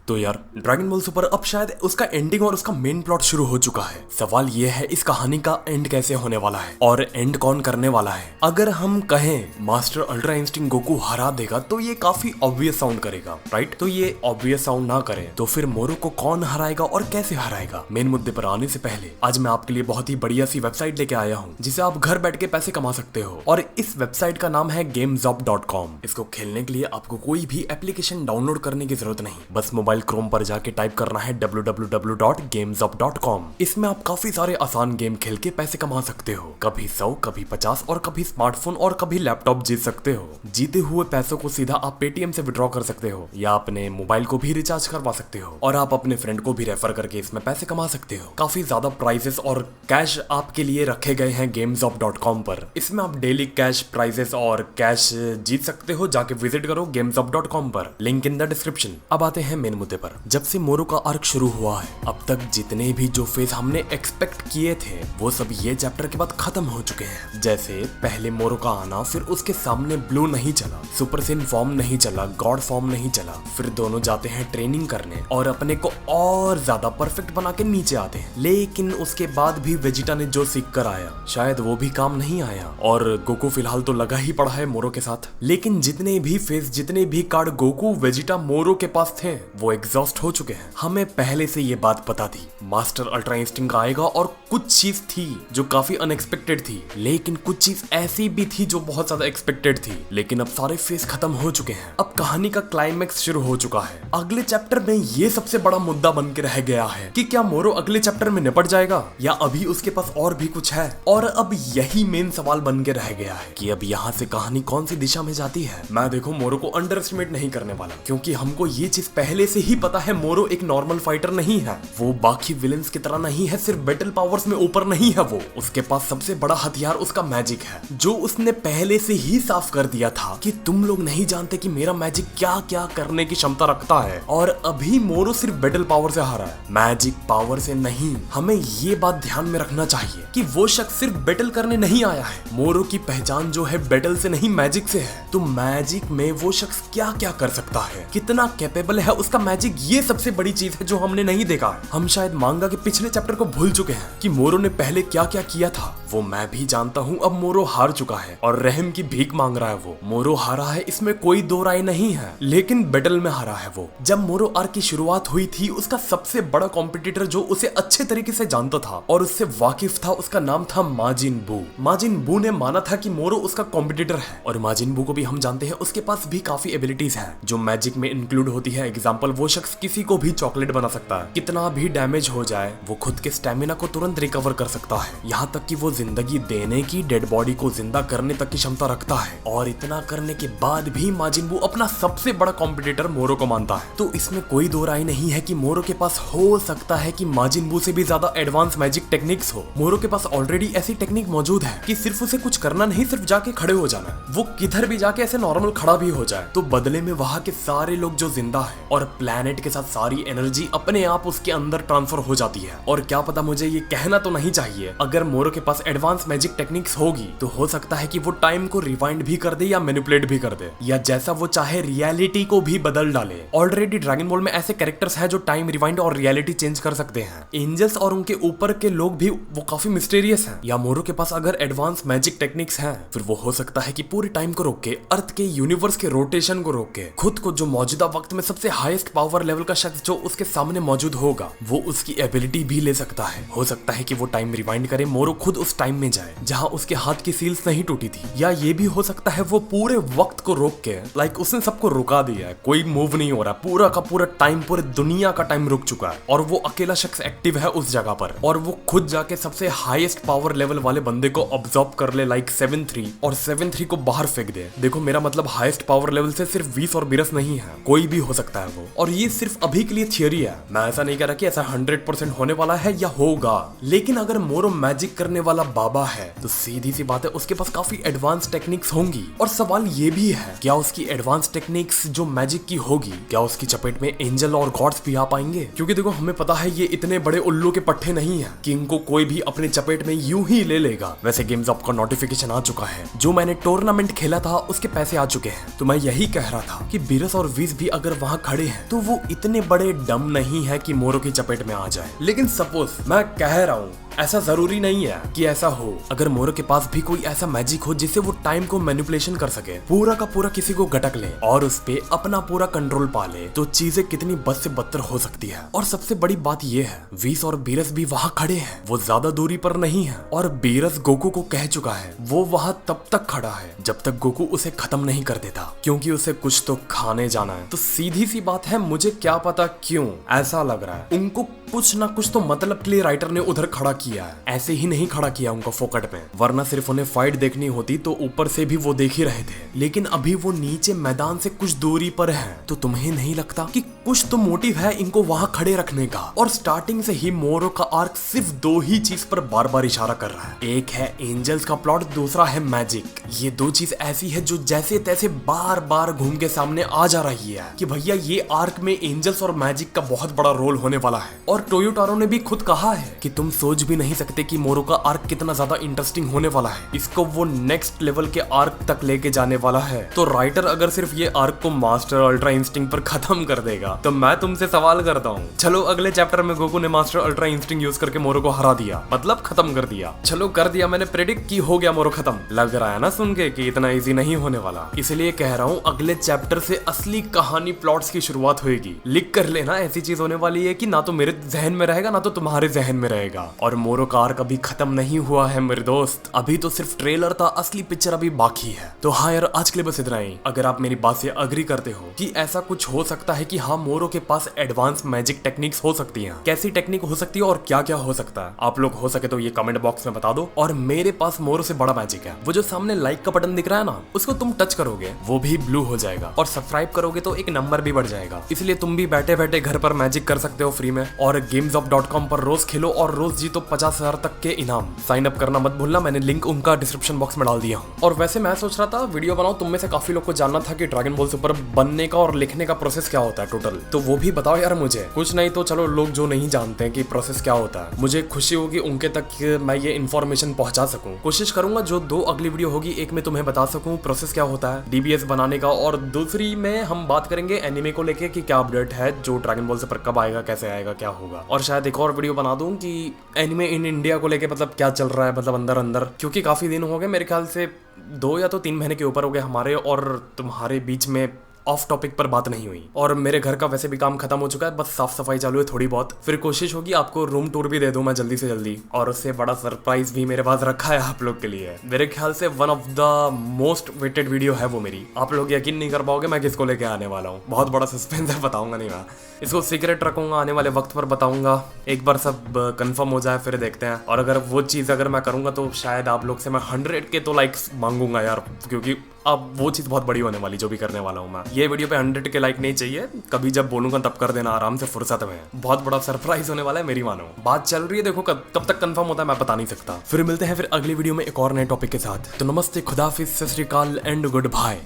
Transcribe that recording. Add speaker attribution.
Speaker 1: तो यार dragon ball super अब शायद उसका एंडिंग और उसका मेन प्लॉट शुरू हो चुका है। सवाल ये है इस कहानी का एंड कैसे होने वाला है और एंड कौन करने वाला है। अगर हम कहें मास्टर अल्ट्रा इंस्टिंक्ट गोकू हरा देगा तो ये काफी ऑब्वियस साउंड करेगा, राइट। तो ये ऑब्वियस साउंड ना करे तो फिर मोरो को कौन हराएगा और कैसे हराएगा। मेन मुद्दे पर आने से पहले आज मैं आपके लिए बहुत ही बढ़िया सी वेबसाइट लेके आया हूँ जिसे आप घर बैठ के पैसे कमा सकते हो और इस वेबसाइट का नाम है GameZop.com। इसको खेलने के लिए आपको कोई भी एप्लीकेशन डाउनलोड करने की जरूरत नहीं, बस मोबाइल क्रोम पर जाके टाइप करना है www.gamezop.com। इसमें आप काफी सारे आसान गेम खेल के पैसे कमा सकते हो, कभी 100, कभी 50 और कभी स्मार्टफोन और कभी लैपटॉप जीत सकते हो। जीते हुए पैसों को सीधा आप पेटीएम से विड्रॉ कर सकते हो या अपने मोबाइल को भी रिचार्ज करवा सकते हो और आप अपने फ्रेंड को भी रेफर करके इसमें पैसे कमा सकते हो। काफी ज्यादा प्राइजेस और कैश आपके लिए रखे गए हैं GameZop.com पर। इसमें आप डेली कैश प्राइजेस और कैश जीत सकते हो। जाके विजिट करो GameZop.com पर, लिंक इन द डिस्क्रिप्शन। अब आते हैं मेन मुद्दे पर। जब से मोरो का आर्क शुरू हुआ है अब तक जितने भी जो फेज हमने एक्सपेक्ट किए थे वो सब ये चैप्टर के बाद खत्म हो चुके हैं। जैसे पहले मोरो का आना, फिर उसके सामने ब्लू नहीं चला, सुपर सेन फॉर्म नहीं चला, गॉड फॉर्म नहीं चला, फिर दोनों जाते हैं ट्रेनिंग करने और अपने को और ज्यादा परफेक्ट बना के नीचे आते हैं। लेकिन उसके बाद भी वेजिटा ने जो सीख कर आया शायद वो भी काम नहीं आया और गोकू फिलहाल तो लगा ही पड़ा है मोरो के साथ। लेकिन जितने भी फेज, जितने भी कार्ड गोकू, वेजिटा, मोरो के पास थे वो एग्जॉस्ट हो चुके हैं। हमें पहले से ये बात पता थी मास्टर अल्ट्रा इंस्टिंक्ट आएगा और कुछ चीज थी जो काफी अनएक्सपेक्टेड थी, लेकिन कुछ चीज ऐसी भी थी जो बहुत ज्यादा एक्सपेक्टेड थी। लेकिन अब सारे फेज खत्म हो चुके हैं, अब कहानी का क्लाइमैक्स शुरू हो चुका है। अगले चैप्टर में ये सबसे बड़ा मुद्दा बन के रह गया है कि क्या मोरो अगले चैप्टर में निपट जाएगा या अभी उसके पास और भी कुछ है। और अब यही मेन सवाल बन के रह गया है कि अब यहाँ से कहानी कौन सी दिशा में जाती है। मैं देखो मोरो को अंडर एस्टिमेट नहीं करने वाला, क्योंकि हमको ये चीज पहले से ही पता है मोरो एक नॉर्मल फाइटर नहीं है, वो बाकी विलेंस की तरह नहीं है, सिर्फ बैटल पावर्स में ऊपर नहीं है वो। उसके पास सबसे बड़ा हथियार उसका मैजिक है, जो उसने पहले से ही साफ कर दिया था कि तुम लोग नहीं जानते कि मेरा मैजिक क्या क्या करने की क्षमता रखता है। और अभी मोरो सिर्फ बैटल पावर से हारा है, मैजिक पावर से नहीं। हमें ये बात ध्यान में रखना चाहिए कि वो शख्स सिर्फ बैटल करने नहीं आया है, मोरो की पहचान जो है बैटल से नहीं मैजिक से है। तो मैजिक में वो शख्स क्या क्या कर सकता है, कितना कैपेबल है उसका मैजिक, ये सबसे बड़ी चीज है जो हमने नहीं देखा है। हम शायद मांगा के पिछले चैप्टर को भूल चुके हैं कि मोरो ने पहले क्या क्या किया था। वो मैं भी जानता हूँ। अब मोरो हार चुका है और रहम की भीख मांग रहा है। वो मोरो हारा है, इसमें कोई दो राय नहीं है, लेकिन बैटल में हारा है वो। जब मोरो आर्क की शुरुआत हुई थी उसका सबसे बड़ा कॉम्पिटिटर जो उसे अच्छे तरीके से जानता था और उससे वाकिफ था, उसका नाम था माजिन बू। माजिन बू ने माना था कि मोरो उसका कॉम्पिटिटर है और माजिन बू को भी हम जानते हैं उसके पास भी काफी एबिलिटीज है जो मैजिक में इंक्लूड होती है। एग्जाम्पल, वो शख्स किसी को भी चॉकलेट बना सकता है, कितना भी डैमेज हो जाए वो खुद के स्टेमिना को तुरंत रिकवर कर सकता है, यहाँ तक कि वो जिंदगी देने की, डेड बॉडी को जिंदा करने तक की क्षमता रखता है। और इतना करने के बाद भी माजिन बू अपना सबसे बड़ा कॉम्पिटिटर मोरो को मानता है। तो इसमें कोई दो राय नहीं है कि मोरो के पास हो सकता है कि माजिन बू से भी ज्यादा एडवांस मैजिक टेक्निक्स हो। मोरो के पास ऑलरेडी ऐसी टेक्निक मौजूद है कि सिर्फ उसे कुछ करना नहीं, सिर्फ जाके खड़े हो जाना, वो किधर भी जाके ऐसे नॉर्मल खड़ा भी हो जाए तो बदले में वहां के सारे लोग जो जिंदा है और प्लेनेट के साथ सारी एनर्जी अपने आप उसके अंदर ट्रांसफर हो जाती है। और क्या पता, मुझे ये कहना तो नहीं चाहिए, अगर मोरो के पास एडवांस मैजिक टेक्निक्स होगी तो हो सकता है कि वो टाइम को रिवाइंड भी कर दे या मैनिपुलेट भी कर दे या जैसा वो चाहे रियलिटी को भी बदल डाले। ऑलरेडी ड्रैगन बॉल में ऐसे कैरेक्टर्स हैं जो टाइम रिवाइंड और रियलिटी चेंज कर सकते हैं। एंजल्स और उनके ऊपर के लोग भी वो काफी मिस्टीरियस हैं। या मोरो के पास अगर एडवांस मैजिक टेक्निक्स हैं फिर वो हो सकता है कि पूरे टाइम को रोक के, अर्थ के यूनिवर्स के रोटेशन को रोक के, खुद को जो मौजूदा वक्त में सबसे हाईएस्ट पावर लेवल का शख्स जो उसके सामने मौजूद होगा वो उसकी एबिलिटी भी ले सकता है। हो सकता है कि वो टाइम रिवाइंड करे, मोरो खुद उस टाइम में जाए जहां उसके हाथ की सील्स नहीं टूटी थी। या ये भी हो सकता है वो पूरे वक्त को रोक के, लाइक उसने सबको रुका दिया है, कोई मूव नहीं हो रहा, पूरा का पूरा टाइम, पूरे दुनिया का टाइम रुक चुका है और वो अकेला शख्स एक्टिव है उस जगह पर और वो खुद जाके सबसे हाईएस्ट पावर लेवल वाले बंदे को ऑब्जॉर्ब कर ले, लाइक 7-3, और 7-3 को बाहर फेंक दे। देखो मेरा मतलब हाईएस्ट पावर लेवल से सिर्फ 20 और 22 नहीं है, कोई भी हो सकता है वो। और ये सिर्फ अभी के लिए थियोरी है, मैं ऐसा नहीं कह रहा कि ऐसा 100% होने वाला है या होगा। लेकिन अगर मोरो मैजिक करने वाला बाबा है तो सीधी सी बात है उसके पास काफी एडवांस टेक्निक्स होंगी। और सवाल ये भी है क्या उसकी एडवांस टेक्निक्स जो मैजिक की होगी क्या उसकी चपेट में एंजल और गॉड्स भी आ पाएंगे। क्योंकि देखो हमें पता है ये इतने बड़े उल्लू के पट्टे नहीं है कि इनको कोई भी अपने चपेट में यूं ही ले लेगा। वैसे GameZop का नोटिफिकेशन आ चुका है, जो मैंने टूर्नामेंट खेला था उसके पैसे आ चुके हैं। तो मैं यही कह रहा था कि बीरस और वीस भी अगर वहां खड़े हैं तो तो वो इतने बड़े डम नहीं है कि मोरो की चपेट में आ जाए। लेकिन सपोज मैं कह रहा हूँ, ऐसा जरूरी नहीं है कि ऐसा हो। अगर मोरो के पास भी कोई ऐसा मैजिक हो जिससे वो टाइम को मैनिपुलेशन कर सके, पूरा का पूरा किसी को गटक ले और उस पे अपना पूरा कंट्रोल पा ले, तो चीजें कितनी बद से बदतर हो सकती है। और सबसे बड़ी बात ये है, वीस और बीरस भी वहाँ खड़े हैं, वो ज्यादा दूरी पर नहीं है। और बीरस गोकू को कह चुका है वो वहाँ तब तक खड़ा है जब तक गोकू उसे खत्म नहीं कर देता, क्योंकि उसे कुछ तो खाने जाना है। तो सीधी सी बात है, मुझे क्या पता क्यों ऐसा लग रहा है उनको कुछ ना कुछ तो मतलब के लिए राइटर ने उधर खड़ा किया है। ऐसे ही नहीं खड़ा किया उनको फोकट में, वरना सिर्फ उन्हें फाइट देखनी होती तो ऊपर से भी वो देख ही रहे थे। लेकिन अभी वो नीचे मैदान से कुछ दूरी पर है, तो तुम्हें नहीं लगता कि कुछ तो मोटिव है इनको वहां खड़े रखने का? और स्टार्टिंग से ही मोरो का आर्क सिर्फ दो ही चीज पर बार बार इशारा कर रहा है, एक है एंजल्स का प्लॉट, दूसरा है मैजिक। ये दो चीज ऐसी है जो जैसे तैसे बार बार घूम के सामने आ जा रही है कि भैया ये आर्क में एंजल्स और मैजिक का बहुत बड़ा रोल होने वाला है। और टोयोटारो ने भी खुद कहा है कि तुम सोच भी नहीं सकते कि मोरो का आर्क कितना ज्यादा इंटरेस्टिंग होने वाला है, इसको वो नेक्स्ट लेवल के आर्क तक लेके जाने वाला है। तो राइटर अगर सिर्फ ये आर्क को मास्टर अल्ट्रा इंस्टिंक्ट पर खत्म कर देगा, तो मैं तुमसे सवाल करता हूँ, चलो अगले चैप्टर में गोकू ने मास्टर अल्ट्रा इंस्टिंक्ट यूज करके मोरो को हरा दिया, मतलब खत्म कर दिया। चलो कर दिया, मैंने प्रेडिक्ट की हो गया मोरो खत्म। लग रहा है ना सुन के कि इतना इजी नहीं होने वाला, इसलिए कह रहा हूँ अगले चैप्टर से असली कहानी प्लॉट्स की शुरुआत होगी। लिख कर लेना, ऐसी चीज होने वाली है कि ना तो मेरे जहन में रहेगा ना तो तुम्हारे जहन में रहेगा। और मोरो का आर्क अभी खत्म नहीं हुआ है मेरे दोस्त, अभी तो सिर्फ ट्रेलर था, असली पिक्चर अभी बाकी है। तो हाँ यार, आज के लिए बस इतना ही। अगर आप मेरी बात से अग्री करते हो कि ऐसा कुछ हो सकता है कि हाँ मोरो के पास एडवांस मैजिक टेक्निक्स हो सकती हैं, कैसी टेक्निक हो सकती है और क्या क्या हो सकता है, आप लोग हो सके तो ये कमेंट बॉक्स में बता दो। और मेरे पास मोरो से बड़ा मैजिक है, वो जो सामने लाइक का बटन दिख रहा है ना, उसको तुम टच करोगे वो भी ब्लू हो जाएगा, और सब्सक्राइब करोगे तो एक नंबर भी बढ़ जाएगा। इसलिए तुम भी बैठे बैठे घर पर मैजिक कर सकते हो फ्री में, और gamesop.com पर रोज खेलो और रोज जीतो 50,000 तक के इनाम। साइन अप करना मत भूलना, मैंने लिंक उनका डिस्क्रिप्शन बॉक्स में डाल दिया हूँ। और वैसे मैं सोच रहा था वीडियो बनाऊं, तुम में से काफी लोग को जानना था कि ड्रैगन बॉल सुपर बनने का और लिखने का प्रोसेस क्या होता है टोटल, तो वो भी बताओ यार मुझे। कुछ नहीं तो चलो लोग जो नहीं जानते हैं कि प्रोसेस क्या होता है, मुझे खुशी होगी उनके तक मैं ये इन्फॉर्मेशन पहुंचा सकूं। कोशिश करूंगा जो दो अगली वीडियो होगी, एक में तुम्हें बता सकूं प्रोसेस क्या होता है डीबीएस बनाने का, और दूसरी में हम बात करेंगे एनिमे को लेके कि क्या अपडेट है, जो ड्रैगन बॉल सुपर कब आएगा, कैसे आएगा, क्या होगा। और शायद एक और वीडियो बना दूं कि एनिमे इन इंडिया को लेके मतलब क्या चल रहा है, मतलब अंदर अंदर, क्योंकि काफी दिन हो गए, मेरे ख्याल से 2 या तो 3 महीने के ऊपर हो गए हमारे और तुम्हारे बीच में ऑफ टॉपिक पर बात नहीं हुई। और मेरे घर का वैसे भी काम खत्म हो चुका है, बस साफ सफाई चालू है थोड़ी बहुत। फिर कोशिश होगी आपको रूम टूर भी दे दूं मैं जल्दी से जल्दी, और उससे बड़ा सरप्राइज भी मेरे पास रखा है आप लोग के लिए। मेरे ख्याल से one of the most waited video है वो मेरी, आप लोग यकीन नहीं कर पाओगे मैं किसको लेके आने वाला हूँ। बहुत बड़ा सस्पेंस है, बताऊंगा नहीं मैं, इसको सीक्रेट रखूंगा, आने वाले वक्त पर बताऊंगा। एक बार सब कंफर्म हो जाए फिर देखते हैं। और अगर वो चीज अगर मैं करूंगा तो शायद आप लोग से मैं 100 के तो लाइक्स मांगूंगा यार, क्योंकि अब वो चीज बहुत बड़ी होने वाली जो भी करने वाला हूँ मैं। ये वीडियो पे 100 के लाइक नहीं चाहिए, कभी जब बोलूंगा तब कर देना आराम से फुर्सत में। बहुत बड़ा सरप्राइज होने वाला है मेरी, मानो बात चल रही है, देखो कब तक कंफर्म होता है मैं बता नहीं सकता। फिर मिलते हैं फिर अगली वीडियो में एक और नए टॉपिक के साथ। तो नमस्ते, खुदाफिज, सत श्री अकाल एंड गुड बाय।